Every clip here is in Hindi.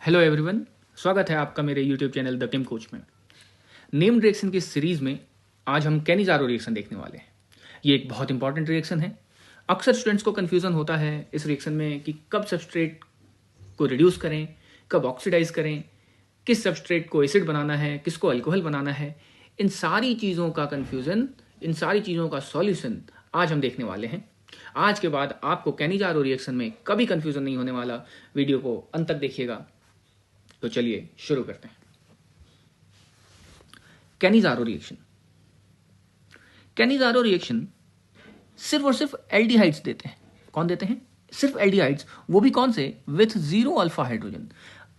हेलो एवरीवन, स्वागत है आपका मेरे YouTube channel the Kim coach में। नेम्ड रिएक्शन की सीरीज में आज हम कैनिज़ारो रिएक्शन देखने वाले हैं। ये एक बहुत इंपॉर्टेंट रिएक्शन है। अक्सर स्टूडेंट्स को कन्फ्यूज़न होता है इस रिएक्शन में कि कब सबस्ट्रेट को रिड्यूस करें, कब ऑक्सीडाइज करें, किस सबस्ट्रेट को एसिड बनाना है, किसको अल्कोहल बनाना है। इन सारी चीज़ों का कन्फ्यूज़न, इन सारी चीज़ों का सॉल्यूशन आज हम देखने वाले हैं। आज के बाद आपको कैनिज़ारो रिएक्शन में कभी कन्फ्यूज़न नहीं होने वाला। वीडियो को अंत तक देखिएगा। तो चलिए शुरू करते हैं। Cannizzaro reaction. कैनिज़ारो रिएक्शन सिर्फ और सिर्फ एल्डिहाइड्स देते हैं। कौन देते हैं? सिर्फ एल्डिहाइड्स, वो भी कौन से? With 0 alpha hydrogen.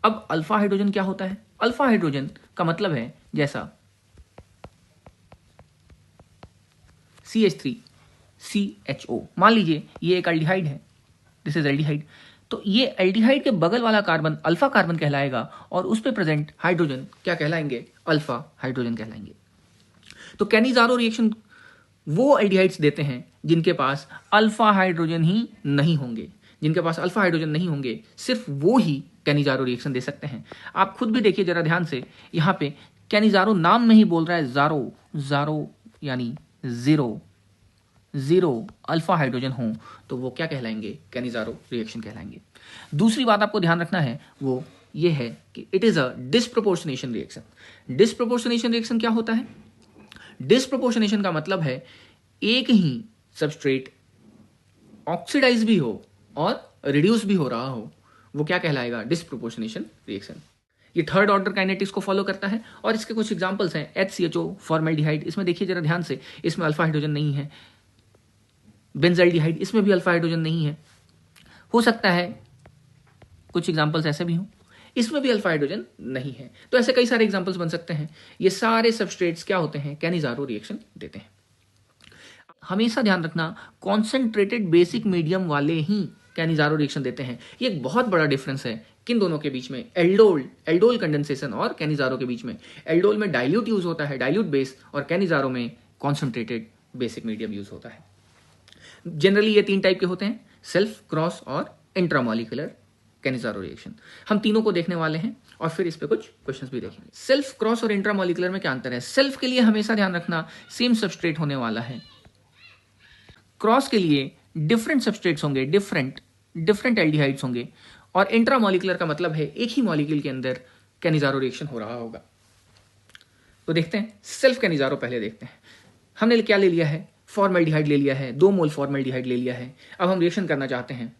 अब अल्फा हाइड्रोजन क्या होता है? अल्फा हाइड्रोजन का मतलब है जैसा CH3CHO। मान लीजिए ये एक एल्डिहाइड है, दिस इज एल्डिहाइड। तो ये एल्डिहाइड के बगल वाला कार्बन अल्फा कार्बन कहलाएगा और उस पे प्रेजेंट हाइड्रोजन क्या कहलाएंगे? अल्फा हाइड्रोजन कहलाएंगे। तो कैनिज़ारो रिएक्शन वो एल्डिहाइड्स देते हैं जिनके पास अल्फा हाइड्रोजन ही नहीं होंगे। जिनके पास अल्फा हाइड्रोजन नहीं होंगे, सिर्फ वो ही कैनिज़ारो रिएक्शन दे सकते हैं। आप खुद भी देखिए जरा ध्यान से, यहाँ पे कैनिज़ारो नाम में ही बोल रहा है ज़ारो, ज़ारो यानी जीरो अल्फा हाइड्रोजन हो तो वो क्या कहलाएंगे? कैनिज़ारो रिएक्शन कहलाएंगे। दूसरी बात आपको ध्यान रखना है वो ये है कि it is a disproportionation reaction. Disproportionation reaction क्या होता है? डिस्प्रोपोर्शनेशन का मतलब है एक ही सबस्ट्रेट ऑक्सीडाइज भी हो और रिड्यूस भी हो रहा हो, वो क्या कहलाएगा? Disproportionation reaction. ये थर्ड ऑर्डर काइनेटिक्स को फॉलो करता है और इसके कुछ एग्जांपल्स हैं। HCHO फॉर्मेल्डिहाइड, इसमें देखिए जरा ध्यान से, इसमें अल्फा हाइड्रोजन नहीं है। बेंजाल्डिहाइड, इसमें भी अल्फा हाइड्रोजन नहीं है। हो सकता है कुछ एग्जांपल्स ऐसे भी हों, इसमें भी अल्फा हाइड्रोजन नहीं है। तो ऐसे कई सारे एग्जांपल्स बन सकते हैं। ये सारे सबस्ट्रेट्स क्या होते हैं? कैनिज़ारो रिएक्शन देते हैं। हमेशा ध्यान रखना, कॉन्सेंट्रेटेड बेसिक मीडियम वाले ही कैनिज़ारो रिएक्शन देते हैं। ये एक बहुत बड़ा डिफरेंस है किन दोनों के बीच में? एल्डोल कंडेंसेशन और कैनिज़ारो के बीच में। एल्डोल में डाइल्यूट यूज होता है, डाइल्यूट बेस, और कैनिज़ारो में कॉन्सेंट्रेटेड बेसिक मीडियम यूज होता है। जनरली ये तीन टाइप के होते हैं, सेल्फ, क्रॉस और इंट्रामॉलिक्यूलर कैनिज़ारो रिएक्शन। हम तीनों को देखने वाले हैं और फिर इस पे कुछ क्वेश्चंस भी देखेंगे। सेल्फ, क्रॉस और इंट्रामॉलिक्यूलर में क्या अंतर है? सेल्फ के लिए हमेशा ध्यान रखना सेम सबस्ट्रेट होने वाला है। क्रॉस के लिए डिफरेंट सबस्ट्रेट्स होंगे, डिफरेंट एल्डिहाइड्स होंगे। और इंट्रामॉलिक्यूलर का मतलब है एक ही मॉलिक्यूल के अंदर कैनिज़ारो रिएक्शन हो रहा होगा। तो देखते हैं सेल्फ कैनिज़ारो, पहले देखते हैं। हमने क्या ले लिया है? फॉर्मेल्डिहाइड ले लिया है, 2 मोल फॉर्मेल्डिहाइड ले लिया है। अब हम रिएक्शन करना चाहते हैं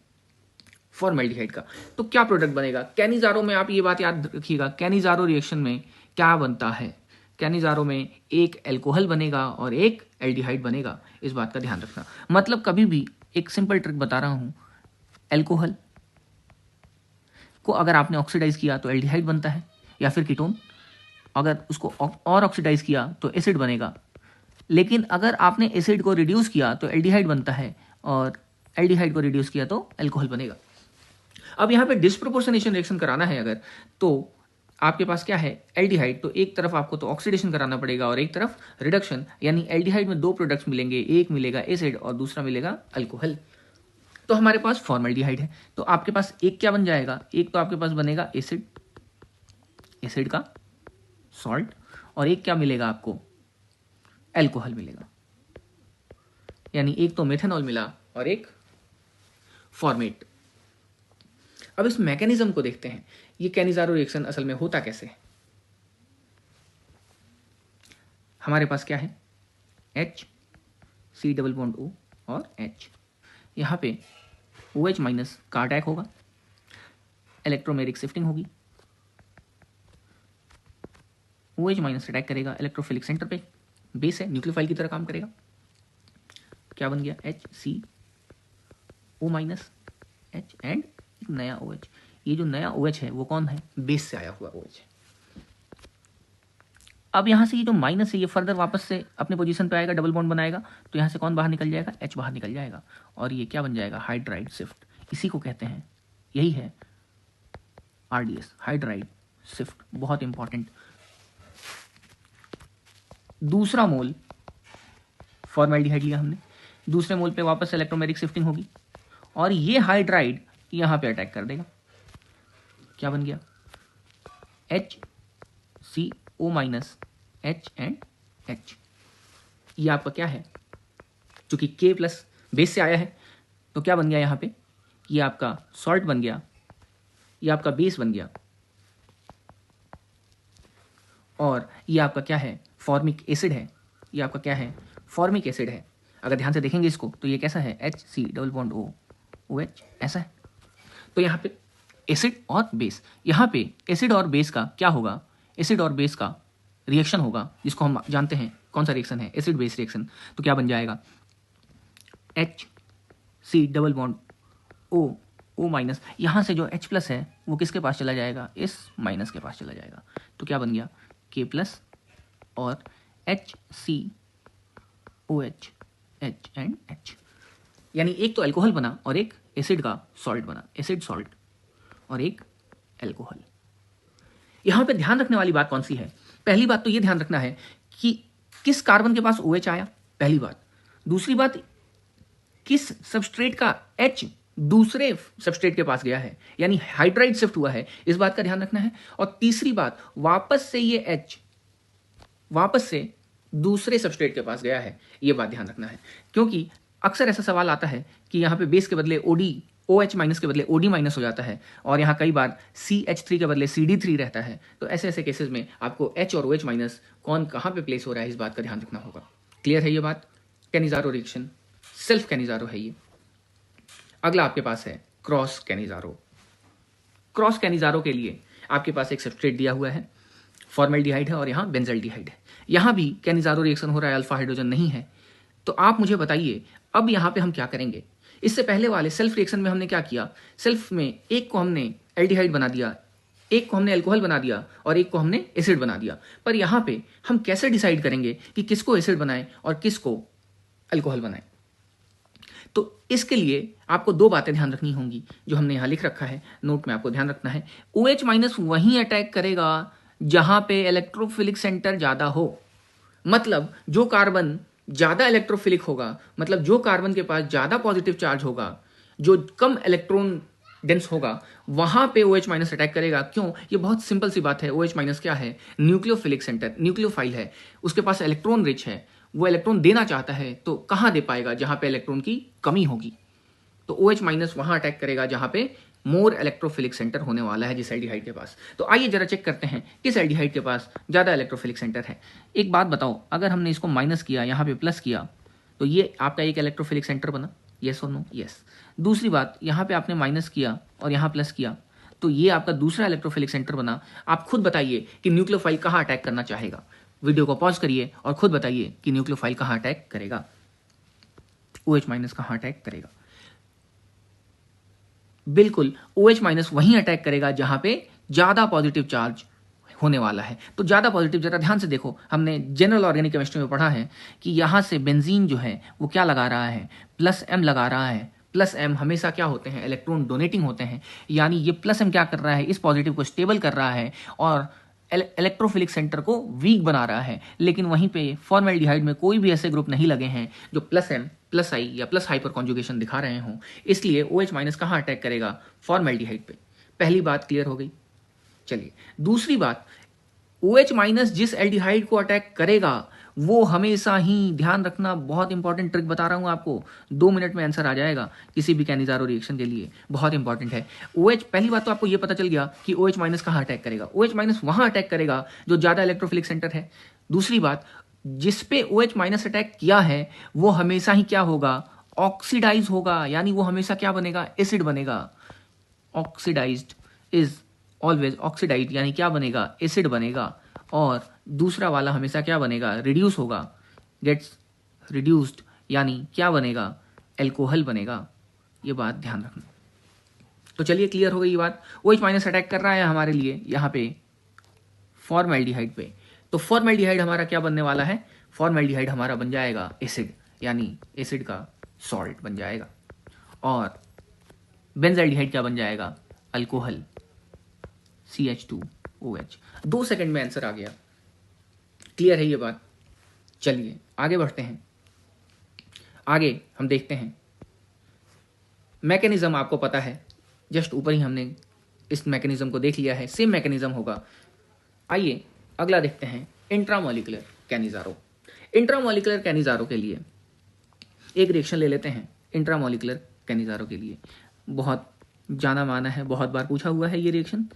फॉर्मेल्डिहाइड का, तो क्या प्रोडक्ट बनेगा? कैनिज़ारो में आप ये बात याद रखिएगा, कैनिज़ारो रिएक्शन में क्या बनता है? कैनिज़ारो में एक एल्कोहल बनेगा और एक एल्डिहाइड बनेगा। इस बात का ध्यान रखना। मतलब कभी भी एक सिंपल ट्रिक बता रहा हूं, एल्कोहल को अगर आपने ऑक्सीडाइज किया तो एल्डिहाइड बनता है या फिर कीटोन। अगर उसको और ऑक्सीडाइज किया तो एसिड बनेगा। लेकिन अगर आपने एसिड को रिड्यूस किया तो एल्डिहाइड बनता है और एल्डिहाइड को रिड्यूस किया तो अल्कोहल बनेगा। अब यहाँ पे डिस्प्रोपोर्शनेशन रिएक्शन कराना है अगर, तो आपके पास क्या है? एल्डिहाइड, तो एक तरफ आपको तो ऑक्सीडेशन कराना पड़ेगा और एक तरफ रिडक्शन, यानी एल्डिहाइड में 2 प्रोडक्ट्स मिलेंगे, एक मिलेगा एसिड और दूसरा मिलेगा अल्कोहल। तो हमारे पास फॉर्मेल्डिहाइड है, तो आपके पास एक क्या बन जाएगा? एक तो आपके पास बनेगा एसिड का सॉल्ट, और एक क्या मिलेगा आपको? अल्कोहल मिलेगा। यानी एक तो मेथनॉल मिला और एक फॉर्मेट। अब इस मैकेनिज्म को देखते हैं, ये कैनिज़ारो रिएक्शन असल में होता कैसे है। हमारे पास क्या है? H, C double bond O और H। यहाँ पे OH माइनस का अटैक होगा, इलेक्ट्रोमेरिक शिफ्टिंग होगी। OH माइनस अटैक करेगा इलेक्ट्रोफिलिक सेंटर पे, बेस है, न्यूक्लियोफाइल की तरह काम करेगा। क्या बन गया? HCO माइनस H एंड एक नया OH। ये जो नया OH है वो कौन है? बेस से आया हुआ OH है। अब यहाँ से ये जो माइनस है ये फर्दर वापस से अपने पोजीशन पे आएगा, डबल बॉन्ड बनाएगा, तो यहाँ से कौन बाहर निकल जाएगा? H बाहर निकल जाएगा और ये क्या बन जाएगा? Hydride shift. इसी को कहते हैं, यही है RDS, हाइड्राइड शिफ्ट। बहुत इंपॉर्टेंट। दूसरा मोल फॉर्मेल्डिहाइड लिया हमने, दूसरे मोल पे वापस इलेक्ट्रोमेरिक शिफ्टिंग होगी और ये हाइड्राइड यहाँ पे अटैक कर देगा। क्या बन गया? HCO minus H and H। ये आपका क्या है, चूंकि K प्लस बेस से आया है तो क्या बन गया यहाँ पे, ये आपका सॉल्ट बन गया, ये आपका बेस बन गया, और ये आपका क्या है, फॉर्मिक एसिड है। ये आपका क्या है, फॉर्मिक एसिड है। अगर ध्यान से देखेंगे इसको तो ये कैसा है, HC डबल बॉन्ड OH, ऐसा है। तो यहाँ पे एसिड और बेस, यहाँ पे एसिड और बेस का क्या होगा, एसिड और बेस का रिएक्शन होगा, जिसको हम जानते हैं कौन सा रिएक्शन है, एसिड बेस रिएक्शन। तो क्या बन जाएगा, HC double bond O minus, यहाँ से जो H प्लस है वो किसके पास चला जाएगा, इस माइनस के पास चला जाएगा। तो क्या बन गया, K प्लस और HCOH H एंड H, यानी एक तो अल्कोहल बना और एक एसिड का सॉल्ट बना, एसिड सॉल्ट और एक अल्कोहल। यहां पे ध्यान रखने वाली बात कौन सी है, पहली बात तो ये ध्यान रखना है कि किस कार्बन के पास OH आया, पहली बात। दूसरी बात, किस सबस्ट्रेट का H दूसरे सबस्ट्रेट के पास गया है, यानी हाइड्राइड शिफ्ट हुआ है, इस बात का ध्यान रखना है। और तीसरी बात, वापस से ये H वापस से दूसरे सबस्ट्रेट के पास गया है, ये बात ध्यान रखना है। क्योंकि अक्सर ऐसा सवाल आता है कि यहाँ पे बेस के बदले OH माइनस के बदले OD माइनस हो जाता है, और यहाँ कई बार CH3 के बदले CD3 रहता है। तो ऐसे ऐसे केसेस में आपको H और OH माइनस कौन कहाँ पे प्लेस हो रहा है, इस बात का ध्यान रखना होगा। क्लियर है ये बात। कैनिजारो रिएक्शन, सेल्फ कैनिजारो है ये। अगला आपके पास है क्रॉस कैनिजारो। क्रॉस कैनिजारो के लिए आपके पास एक सबस्ट्रेट दिया हुआ है, फॉर्मेल्डिहाइड है और यहाँ बेंजल्डिहाइड है। यहाँ भी कैनिजारो रिएक्शन हो रहा है, अल्फा हाइड्रोजन नहीं है। तो आप मुझे बताइए अब यहाँ पे हम क्या करेंगे। इससे पहले वाले सेल्फ रिएक्शन में हमने क्या किया, सेल्फ में एक को हमने एल्डिहाइड बना दिया, एक को हमने अल्कोहल बना दिया और एक को हमने एसिड बना दिया। पर यहाँ पे हम कैसे डिसाइड करेंगे कि किसको एसिड बनाएं और किसको अल्कोहल बनाएं। तो इसके लिए आपको दो बातें ध्यान रखनी होंगी, जो हमने यहाँ लिख रखा है नोट में, आपको ध्यान रखना है। OH माइनस वहीं अटैक करेगा जहां पे इलेक्ट्रोफिलिक सेंटर ज्यादा हो। मतलब जो कार्बन ज्यादा इलेक्ट्रोफिलिक होगा, मतलब जो कार्बन के पास ज्यादा पॉजिटिव चार्ज होगा, जो कम इलेक्ट्रॉन डेंस होगा, वहां पे OH माइनस अटैक करेगा। क्यों, ये बहुत सिंपल सी बात है। OH माइनस क्या है, न्यूक्लियोफिलिक सेंटर, न्यूक्लियोफाइल है, उसके पास इलेक्ट्रॉन रिच है, वो इलेक्ट्रॉन देना चाहता है तो कहां दे पाएगा, जहां पे इलेक्ट्रॉन की कमी होगी। तो OH माइनस वहां अटैक करेगा जहां पे मोर इलेक्ट्रोफिलिक सेंटर होने वाला है, जिस एल्डिहाइड के पास। तो आइए जरा चेक करते हैं किस एल्डिहाइड के पास ज्यादा इलेक्ट्रोफिलिक सेंटर है। एक बात बताओ, अगर हमने इसको माइनस किया, यहाँ पे प्लस किया, तो ये आपका एक इलेक्ट्रोफिलिक सेंटर बना, यस और नो, यस। दूसरी बात, यहाँ पे आपने माइनस किया और यहाँ प्लस किया, तो ये आपका दूसरा इलेक्ट्रोफिलिक सेंटर बना। आप खुद बताइए कि न्यूक्लियोफाइल कहाँ अटैक करना चाहेगा। वीडियो को पॉज करिए और खुद बताइए कि न्यूक्लियोफाइल कहाँ अटैक करेगा, OH माइनस कहाँ अटैक करेगा। बिल्कुल OH माइनस वहीं अटैक करेगा जहां पे ज्यादा पॉजिटिव चार्ज होने वाला है। तो ज्यादा पॉजिटिव, जरा ध्यान से देखो, हमने जनरल ऑर्गेनिक केमिस्ट्री में पढ़ा है कि यहां से बेंजीन जो है वो क्या लगा रहा है, +M लगा रहा है। +M हमेशा क्या होते हैं, इलेक्ट्रॉन डोनेटिंग होते हैं। यानी ये +M क्या कर रहा है, इस पॉजिटिव को स्टेबल कर रहा है और इलेक्ट्रोफिलिक सेंटर को वीक बना रहा है। लेकिन वहीं पे फॉर्मेल्डिहाइड में कोई भी ऐसे ग्रुप नहीं लगे हैं जो +M +I या प्लस हाइपर कॉन्जुगेशन दिखा रहे हों। इसलिए OH माइनस कहाँ अटैक करेगा, फॉर्मेल्डिहाइड पे। पहली बात क्लियर हो गई। चलिए दूसरी बात, OH माइनस जिस एल्डिहाइड को अटैक करेगा वो हमेशा ही, ध्यान रखना, बहुत इंपॉर्टेंट ट्रिक बता रहा हूं आपको, 2 मिनट में आंसर आ जाएगा किसी भी कैनिजारो रिएक्शन के लिए, बहुत इंपॉर्टेंट है। OH, पहली बात तो आपको ये पता चल गया कि OH माइनस कहाँ अटैक करेगा। OH माइनस वहां अटैक करेगा जो ज्यादा इलेक्ट्रोफिलिक सेंटर है। दूसरी बात, जिस पे OH माइनस अटैक किया है वो हमेशा ही क्या होगा, ऑक्सीडाइज होगा, यानी वो हमेशा क्या बनेगा, एसिड बनेगा। ऑक्सीडाइज्ड इज ऑलवेज ऑक्सीडाइज, यानी क्या बनेगा, एसिड बनेगा। और दूसरा वाला हमेशा क्या बनेगा, रिड्यूस होगा, गेट्स रिड्यूस्ड, यानी क्या बनेगा, एल्कोहल बनेगा। ये बात ध्यान रखना। तो चलिए क्लियर हो गई ये बात। OH माइनस अटैक कर रहा है हमारे लिए यहाँ पे फॉर्मेल्डिहाइड पे। तो फॉर्मेल्डिहाइड हमारा क्या बनने वाला है, फॉर्मेल्डिहाइड हमारा बन जाएगा एसिड, यानी एसिड का सॉल्ट बन जाएगा। और बेंजाल्डिहाइड क्या बन जाएगा, अल्कोहल, CH2OH। 2 सेकंड में आंसर आ गया। क्लियर है ये बात। चलिए आगे बढ़ते हैं। आगे हम देखते हैं मैकेनिज्म, आपको पता है, जस्ट ऊपर ही हमने इस मैकेनिज्म को देख लिया है। सेम मैकेनिज्म होगा आइए अगला देखते हैं इंट्रामोलिकुलर कैनिज़ारो। इंट्रामोलिकुलर कैनिज़ारो के लिए एक रिएक्शन ले लेते हैं। इंट्रामोलिकुलर कैनिज़ारो के लिए बहुत जाना माना है, बहुत बार पूछा हुआ है ये रिएक्शन।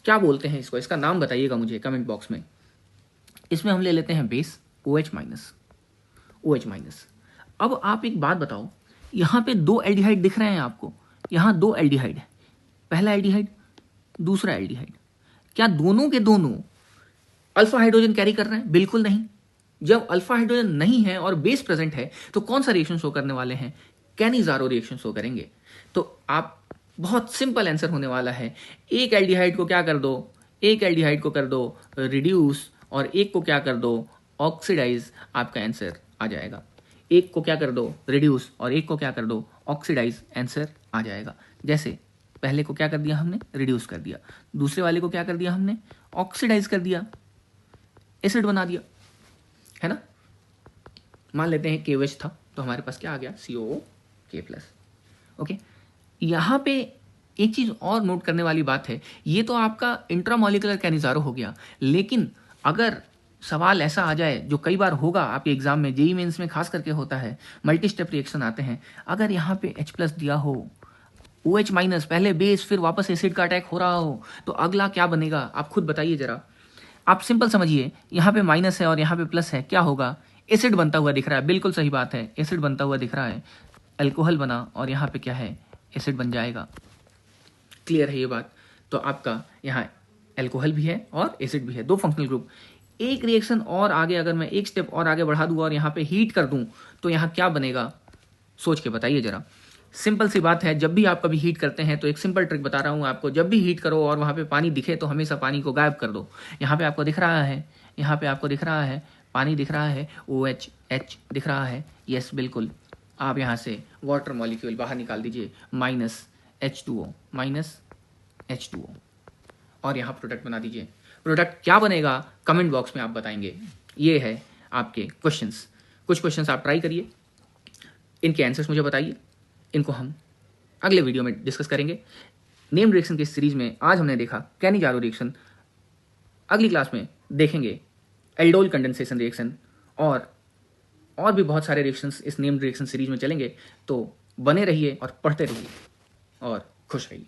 क्या बोलते हैं इसको, इसका नाम बताइएगा मुझे कमेंट बॉक्स में। इसमें हम ले लेते हैं base OH minus, OH minus. अब आप एक बात बताओ, यहाँ पे दो एल्डिहाइड दिख रहे हैं आपको, यहाँ दो एल्डिहाइड है, पहला एल्डिहाइड दूसरा एल्डिहाइड। क्या दोनों के दोनों अल्फा हाइड्रोजन कैरी कर रहे हैं? बिल्कुल नहीं। जब अल्फा हाइड्रोजन नहीं है और बेस प्रेजेंट है तो कौन सा रिएक्शन शो करने वाले हैं? कैनिज़ारो रिएक्शन शो करेंगे। तो आप बहुत सिंपल आंसर होने वाला है, एक एल्डिहाइड को क्या कर दो, एक एल्डिहाइड को कर दो रिड्यूस और एक को क्या कर दो ऑक्सीडाइज, आपका आंसर आ जाएगा। एक को क्या कर दो रिड्यूस और एक को क्या कर दो ऑक्सीडाइज, आंसर आ जाएगा। जैसे पहले को क्या कर दिया हमने, रिड्यूस कर दिया, दूसरे वाले को क्या कर दिया हमने, ऑक्सीडाइज कर दिया, एसिड बना दिया, है ना। मान लेते हैं KOH था तो हमारे पास क्या आ गया, COOK+। ओके, यहाँ पे एक चीज़ और नोट करने वाली बात है, ये तो आपका इंट्रामोलिकुलर कैनिज़ारो हो गया, लेकिन अगर सवाल ऐसा आ जाए जो कई बार होगा आपके एग्जाम में, जेईई मेंस में खास करके होता है, मल्टी स्टेप रिएक्शन आते हैं, अगर यहाँ पे H+ दिया हो, OH माइनस, पहले बेस फिर वापस एसिड का अटैक हो रहा हो, तो अगला क्या बनेगा आप खुद बताइए जरा। आप सिंपल समझिए, यहाँ पे माइनस है और यहाँ पे प्लस है, क्या होगा, एसिड बनता हुआ दिख रहा है, बिल्कुल सही बात है, एसिड बनता हुआ दिख रहा है, अल्कोहल बना और यहाँ पे क्या है, एसिड बन जाएगा। क्लियर है ये बात। तो आपका यहाँ अल्कोहल भी है और एसिड भी है, दो फंक्शनल ग्रुप। एक रिएक्शन और आगे, अगर मैं एक स्टेप और आगे बढ़ा दूँ और यहाँ पे हीट कर दूँ तो यहाँ क्या बनेगा, सोच के बताइए जरा। सिंपल सी बात है, जब भी आप कभी हीट करते हैं तो एक सिंपल ट्रिक बता रहा हूँ आपको, जब भी हीट करो और वहाँ पे पानी दिखे तो हमेशा पानी को गायब कर दो। यहाँ पे आपको दिख रहा है, यहाँ पे आपको दिख रहा है, पानी दिख रहा है, OH H दिख रहा है, यस बिल्कुल। आप यहाँ से वाटर मॉलिक्यूल बाहर निकाल दीजिए, -H2O, -H2O, और यहाँ प्रोडक्ट बना दीजिए। प्रोडक्ट क्या बनेगा कमेंट बॉक्स में आप बताएंगे। ये है आपके क्वेश्चंस, कुछ क्वेश्चंस आप ट्राई करिए, इनके आंसर्स मुझे बताइए, इनको हम अगले वीडियो में डिस्कस करेंगे। नेम रिएक्शन की सीरीज में आज हमने देखा कैनिज़ारो रिएक्शन, अगली क्लास में देखेंगे एल्डोल कंडेंसेशन रिएक्शन, और भी बहुत सारे रिएक्शंस इस नेम रिएक्शन सीरीज में चलेंगे। तो बने रहिए और पढ़ते रहिए और खुश रहिए।